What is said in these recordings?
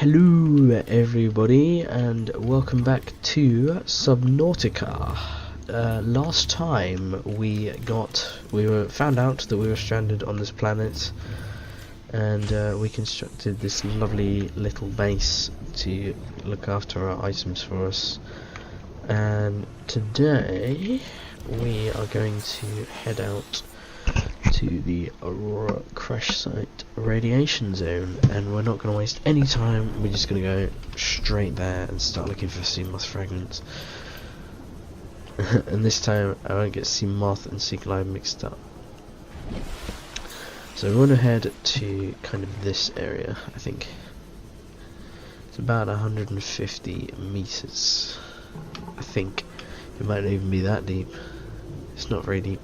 Hello everybody and welcome back to Subnautica. Last time we found out that we were stranded on this planet, and we constructed this lovely little base to look after our items for us. And today we are going to head out to the crash site radiation zone, and we're not going to waste any time. We're just going to go straight there and start looking for sea moth fragments. And this time I won't get sea moth and sea glide mixed up. So we want to head to kind of this area. I think it's about 150 meters. I think it might not even be that deep. It's not very deep.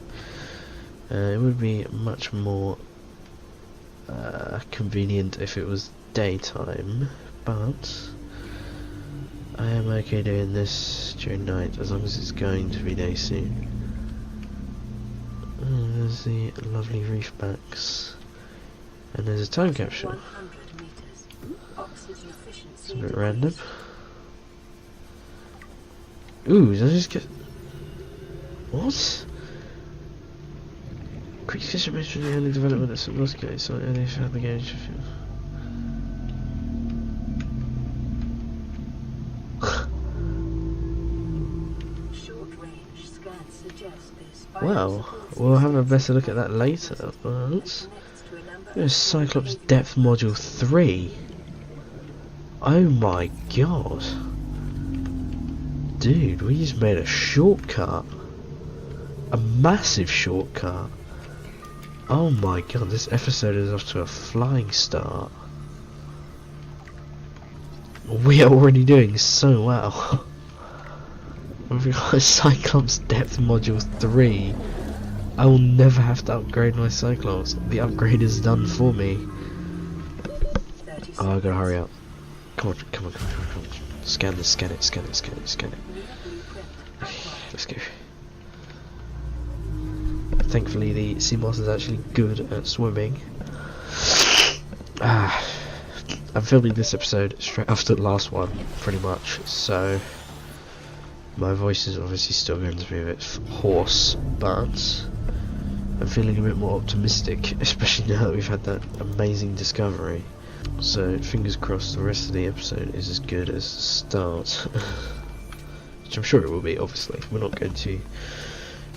It would be much more convenient if it was daytime, but I am okay doing this during night as long as it's going to be day soon. There's the lovely reef backs, and there's a time capsule. It's a bit random. Ooh, did I just get... what? Quick fish mentioned the early development of Subnautica, so early found the game. Well, we'll have a better look at that later, but there's Cyclops Depth Module 3. Oh my god. Dude, we just made a shortcut. A massive shortcut. Oh my god, this episode is off to a flying start. We are already doing so well. We've got Cyclops Depth Module 3. I will never have to upgrade my Cyclops. The upgrade is done for me. Oh, I gotta hurry up. Come on. Scan this, scan it. Let's go. Thankfully the sea moth is actually good at swimming. I'm filming this episode straight after the last one, pretty much, so my voice is obviously still going to be a bit hoarse, but I'm feeling a bit more optimistic, especially now that we've had that amazing discovery. So fingers crossed the rest of the episode is as good as the start. Which I'm sure it will be, obviously. We're not going to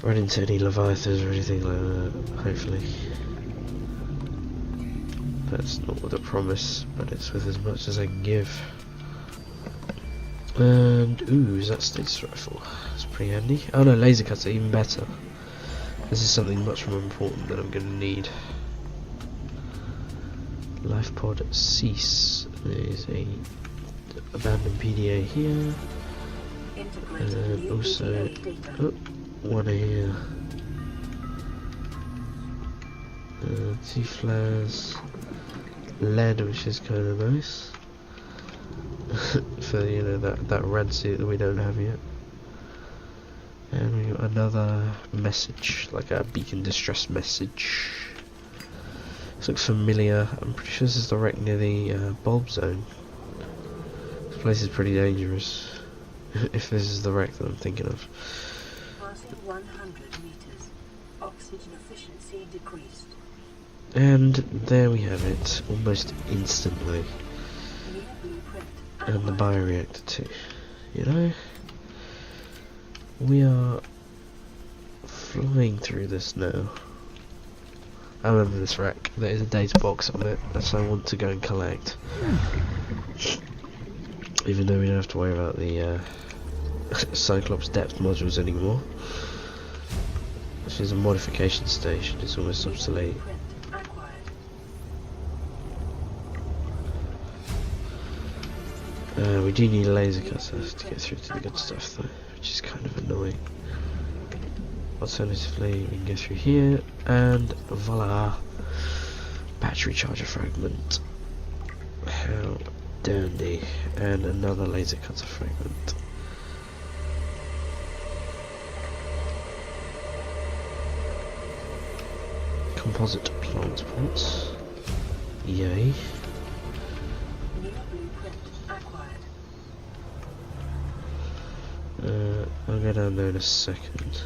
run into any leviathans or anything like that, hopefully. That's not with a promise, but it's with as much as I can give. And ooh, is that status rifle? That's pretty handy. Oh no, laser cutter, even better. This is something much more important that I'm going to need. Life pod cease. There's a abandoned PDA here, and also one here. 2 flares, lead, which is kind of nice for that red suit that we don't have yet. And we got another message, like a beacon distress message. This looks familiar. I'm pretty sure this is direct near the bulb zone. This place is pretty dangerous. If this is the wreck that I'm thinking of. Passing 100 meters. Oxygen efficiency decreased. And there we have it, almost instantly. And the bioreactor too. You know, we are flying through this now. I remember this wreck. There is a data box on it that I want to go and collect. Even though we don't have to worry about the Cyclops depth modules anymore. This is a modification station, it's almost obsolete. We do need a laser cutter to get through to the good stuff though, which is kind of annoying. Alternatively, we can go through here, and voila! Battery charger fragment. How dandy. And another laser cutter fragment. Composite plant pots. Yay. I'll go down there in a second.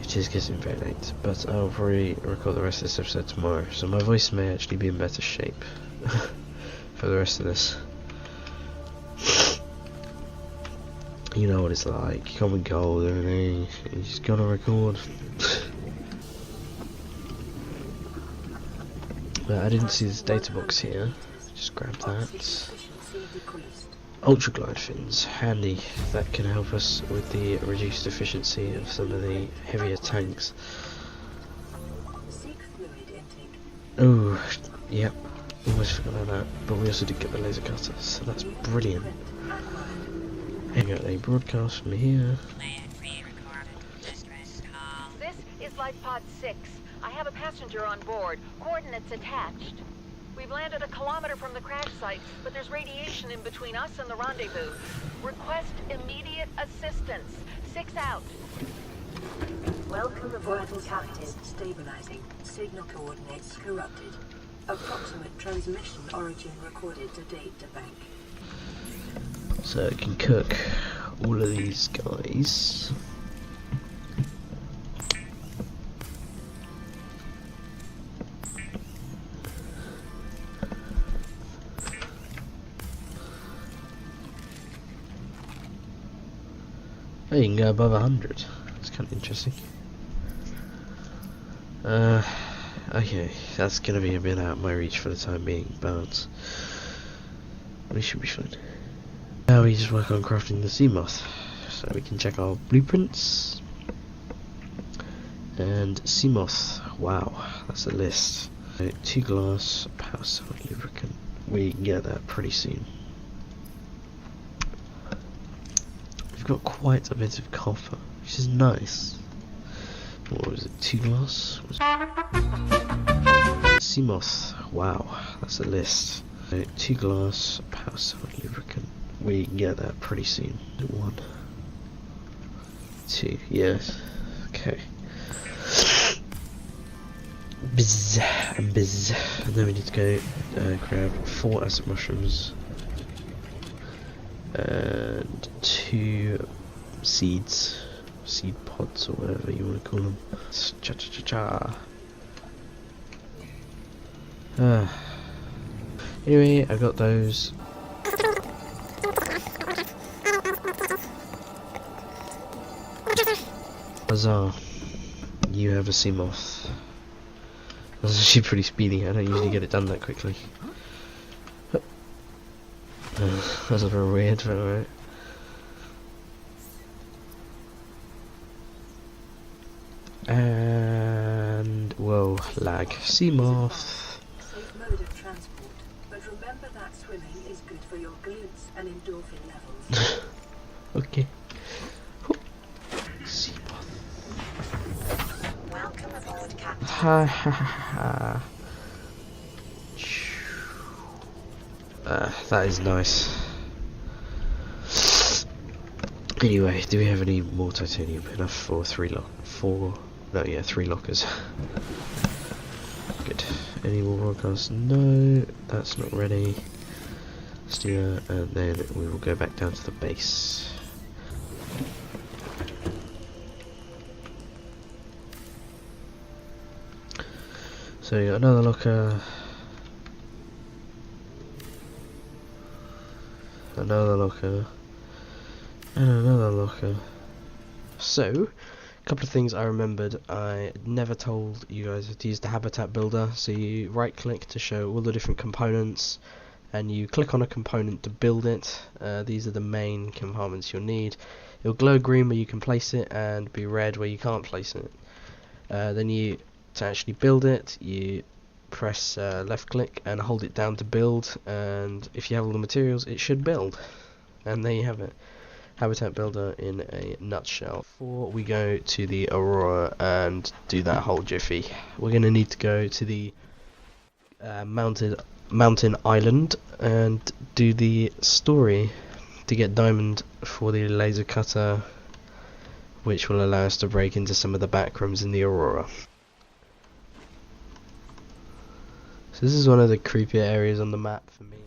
It is getting very late, but I'll probably record the rest of this episode tomorrow, so my voice may actually be in better shape for the rest of this. You know what it's like, you come and go, you just gotta record. But I didn't see this data box here, just grab that. Ultra glide fins, handy, that can help us with the reduced efficiency of some of the heavier tanks. Oh, yep, almost forgot about that, but we also did get the laser cutter, so that's brilliant. I got a broadcast from here. This is Life Pod 6. I have a passenger on board, coordinates attached. We've landed a kilometer from the crash site, but there's radiation in between us and the rendezvous. Request immediate assistance. 6 out. Welcome aboard, Captain. Stabilizing. Signal coordinates corrupted. Approximate transmission origin recorded to data bank. So it can cook all of these guys. Oh, you can go above 100. That's kind of interesting. Okay, that's gonna be a bit out of my reach for the time being, but we should be fine. Now we just work on crafting the sea moth, so we can check our blueprints. And sea moth, wow, that's a list. So, 2 glass, power cell lubricant. We can get that pretty soon. We've got quite a bit of copper, which is nice. What was it, 2 glass? Sea moth, wow, that's a list. So, 2 glass, power cell lubricant. We can get that pretty soon. 1, 2, yes. Okay. Bizz and bizz. And then we need to go grab 4 acid mushrooms and 2 seeds, seed pods or whatever you want to call them. Cha cha cha cha. Anyway, I got those. Huzzah! You have a sea moth. That's actually pretty speedy. I don't usually get it done that quickly. That's a very weird, but alright. And whoa, lag. Sea moth. Safe mode of transport, but remember that swimming is good for your glutes and endorphin levels. Okay. Sea moth. Welcome aboard, Captain. Ha ha ha. That is nice. Anyway, do we have any more titanium? Enough for 3 lockers. Good. Any more broadcasts? No, that's not ready. Let's do that, and then we will go back down to the base. So you got another locker. Another locker. And another locker. So, a couple of things I remembered. I never told you guys to use the habitat builder. So you right click to show all the different components and you click on a component to build it. These are the main compartments you'll need. It'll glow green where you can place it and be red where you can't place it. Then to actually build it, you press left click and hold it down to build, and if you have all the materials it should build. And there you have it. Habitat builder in a nutshell. Before we go to the Aurora and do that whole jiffy, we're going to need to go to the mountain island and do the story to get diamond for the laser cutter, which will allow us to break into some of the back rooms in the Aurora. So this is one of the creepier areas on the map for me.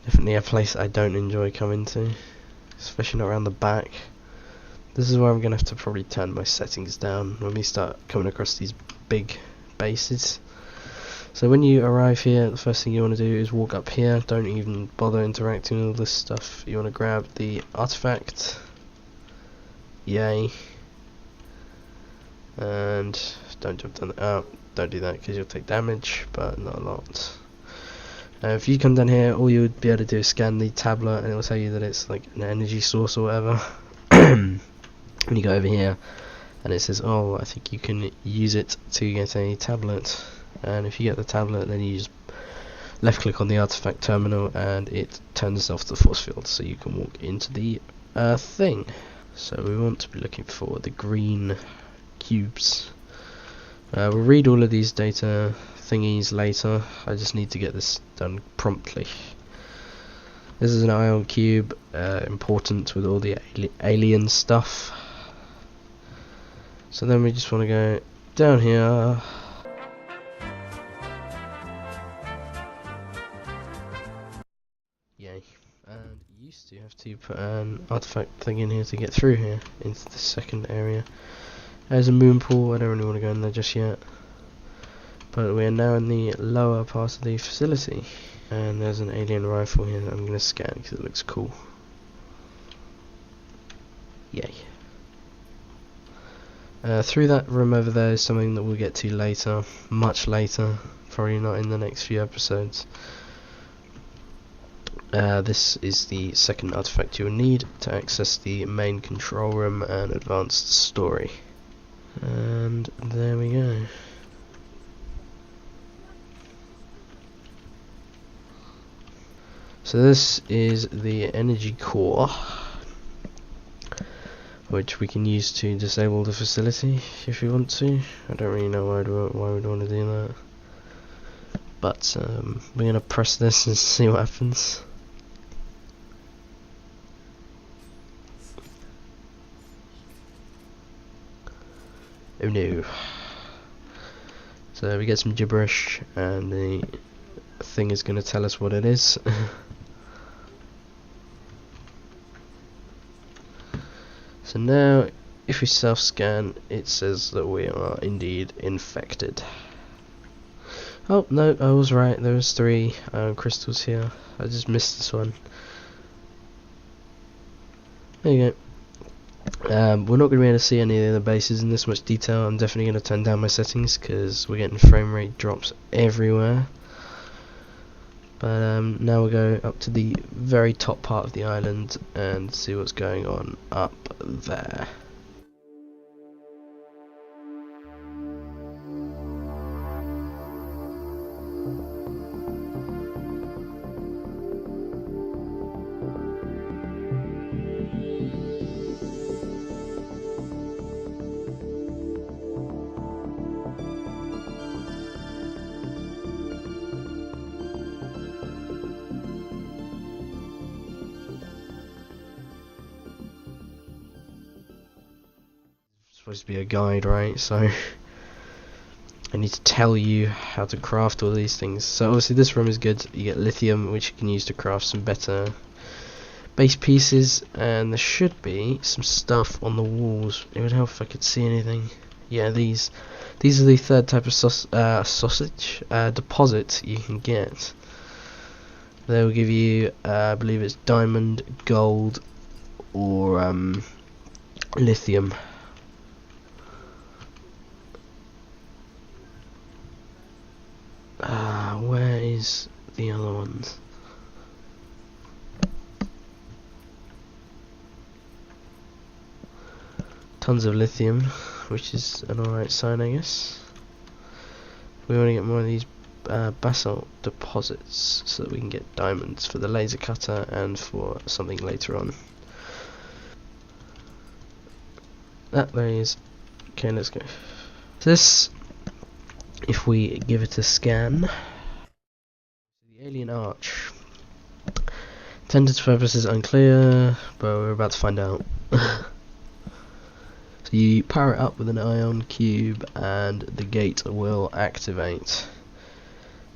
Definitely a place I don't enjoy coming to, especially not around the back. This is where I'm gonna have to probably turn my settings down when we start coming across these big bases. So when you arrive here, the first thing you want to do is walk up here. Don't even bother interacting with all this stuff. You want to grab the artifact. Yay. And don't jump down. Don't do that because you'll take damage, but not a lot. If you come down here, all you would be able to do is scan the tablet, and it will tell you that it's like an energy source or whatever. And you go over here, and it says, "Oh, I think you can use it to get a tablet." And if you get the tablet, then you just left click on the artifact terminal and it turns off the force field, so you can walk into the thing. So we want to be looking for the green cubes. We'll read all of these data thingies later. I just need to get this done promptly. This is an ion cube, important with all the alien stuff. So then we just want to go down here. Yay. And you used to have to put an artifact thing in here to get through here into the second area. There's a moon pool. I don't really want to go in there just yet, but we are now in the lower part of the facility, and there's an alien rifle here that I'm going to scan because it looks cool. Yay. Through that room over there is something that we'll get to later, much later, probably not in the next few episodes. This is the second artifact you will need to access the main control room and advanced story. And there we go. So this is the energy core, which we can use to disable the facility if we want to. I don't really know why we'd want to do that, but we're going to press this and see what happens. Oh no. So we get some gibberish and the thing is going to tell us what it is. So now if we self-scan, it says that we are indeed infected. Oh no, I was right, there was 3 iron crystals here. I just missed this one. There you go. We're not going to be able to see any of the bases in this much detail. I'm definitely going to turn down my settings because we're getting frame rate drops everywhere. But now we'll go up to the very top part of the island and see what's going on up there. Supposed to be a guide, right? So I need to tell you how to craft all these things. So obviously this room is good. You get lithium, which you can use to craft some better base pieces, and there should be some stuff on the walls. It would help if I could see anything. Yeah, these are the third type of sausage deposit you can get. They will give you, I believe it's diamond, gold, or lithium. Where is the other ones? Tons of lithium, which is an alright sign, I guess. We want to get more of these basalt deposits so that we can get diamonds for the laser cutter and for something later on. There he is. Okay, let's go. This, if we give it a scan, the alien arch. Intended purpose is unclear, but we're about to find out. So you power it up with an ion cube and the gate will activate.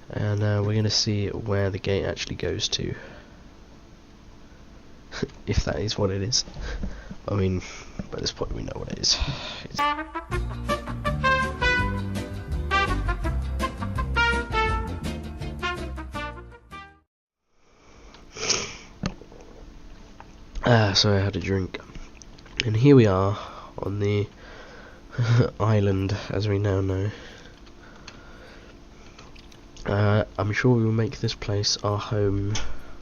And we're going to see where the gate actually goes to. if that is what it is. I mean, by this point we know what it is. So I had a drink, and here we are on the island, as we now know. I'm sure we will make this place our home.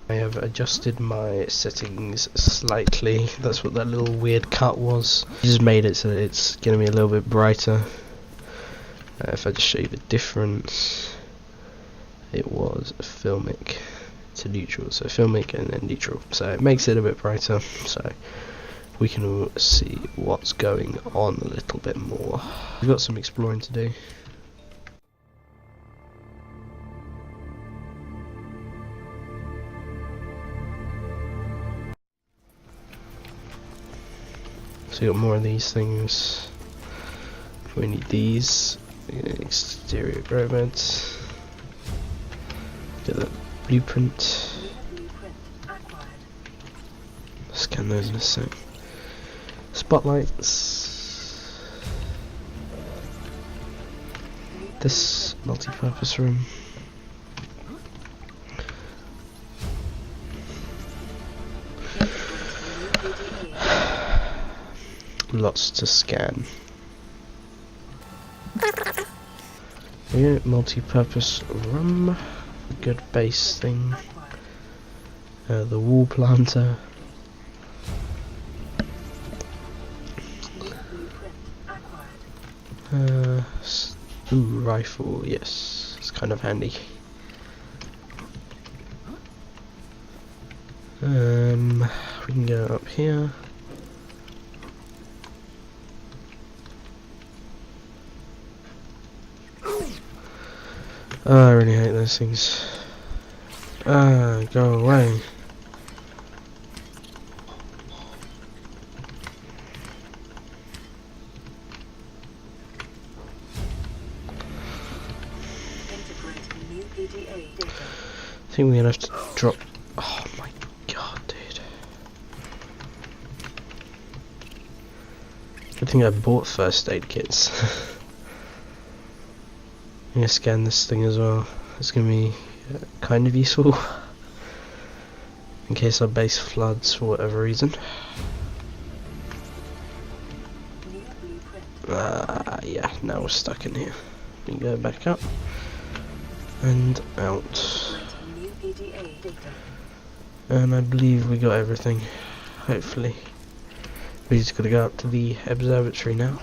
I have adjusted my settings slightly. That's what that little weird cut was. I just made it so that it's going to be a little bit brighter. If I just show you the difference, it was filmic to neutral, so filmic and then neutral, so it makes it a bit brighter, so we can all see what's going on a little bit more. We've got some exploring to do. So we got more of these things. We need these. Exterior grow beds. Get that blueprint. Scan those in a sec. Spotlights. This multi-purpose room. Lots to scan. Here, multi-purpose room. Good base thing. The wall planter. Ooh, rifle, yes, it's kind of handy. We can go up here. Oh, I really hate those things. Go away. I think we're gonna have to drop. Oh my god, dude. Good thing I bought first aid kits. I'm gonna scan this thing as well. It's gonna be kind of useful in case our base floods for whatever reason. Yeah, now we're stuck in here. We can go back up and out. And I believe we got everything, hopefully. We just gotta go up to the observatory now.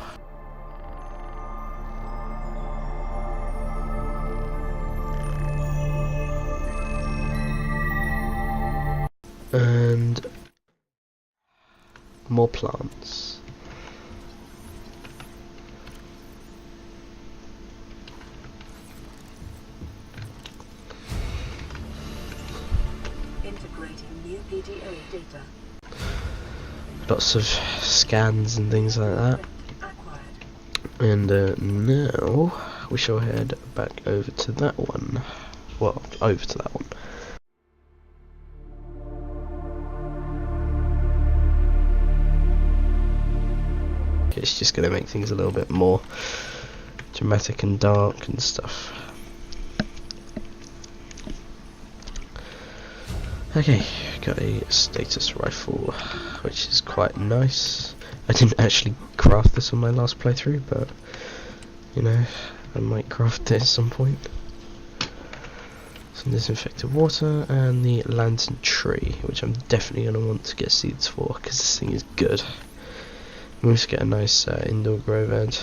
And more plants. Lots of scans and things like that. And now we shall head back over to that one. Well, over to that one. It's just going to make things a little bit more dramatic and dark and stuff. Okay, got a status rifle, which is quite nice. I didn't actually craft this on my last playthrough, but you know, I might craft it at some point. Some disinfected water and the lantern tree, which I'm definitely going to want to get seeds for because this thing is good. We just get a nice indoor grow bed,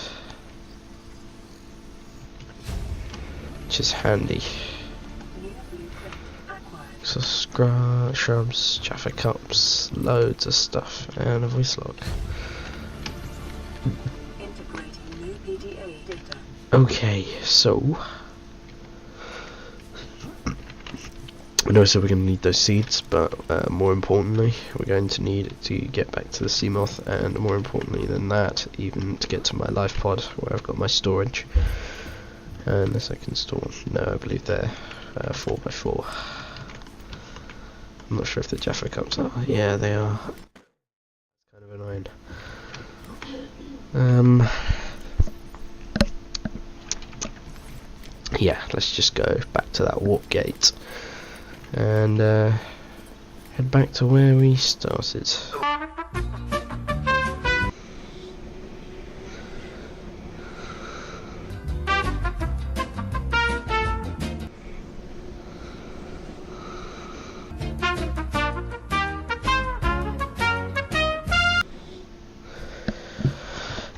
which is handy. So shrubs, Jaffa cups, loads of stuff, and a voice log. Okay, so I know I said we're going to need those seeds, but more importantly, we're going to need to get back to the sea moth, and more importantly than that, even to get to my life pod where I've got my storage. Unless I can store, no, I believe they're 4x4. I'm not sure if the Jaffa cups are. Yeah, they are. It's kind of annoying. Yeah, let's just go back to that warp gate and head back to where we started.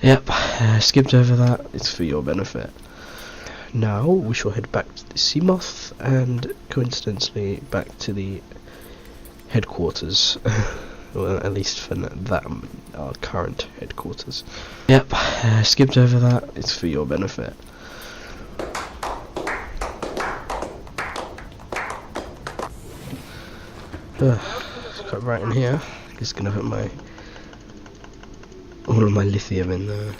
Yep, skipped over that. It's for your benefit. Now we shall head back to the Seamoth and coincidentally back to the headquarters. Well, at least for that, our current headquarters. Yep, skipped over that. It's for your benefit. It's quite bright in here. Just gonna put all of my lithium in there.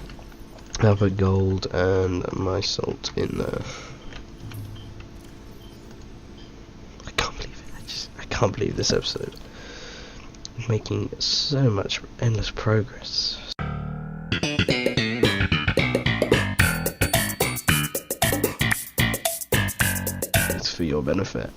I'll put gold and my salt in there. I can't believe it. I can't believe this episode. I'm making so much endless progress. It's for your benefit.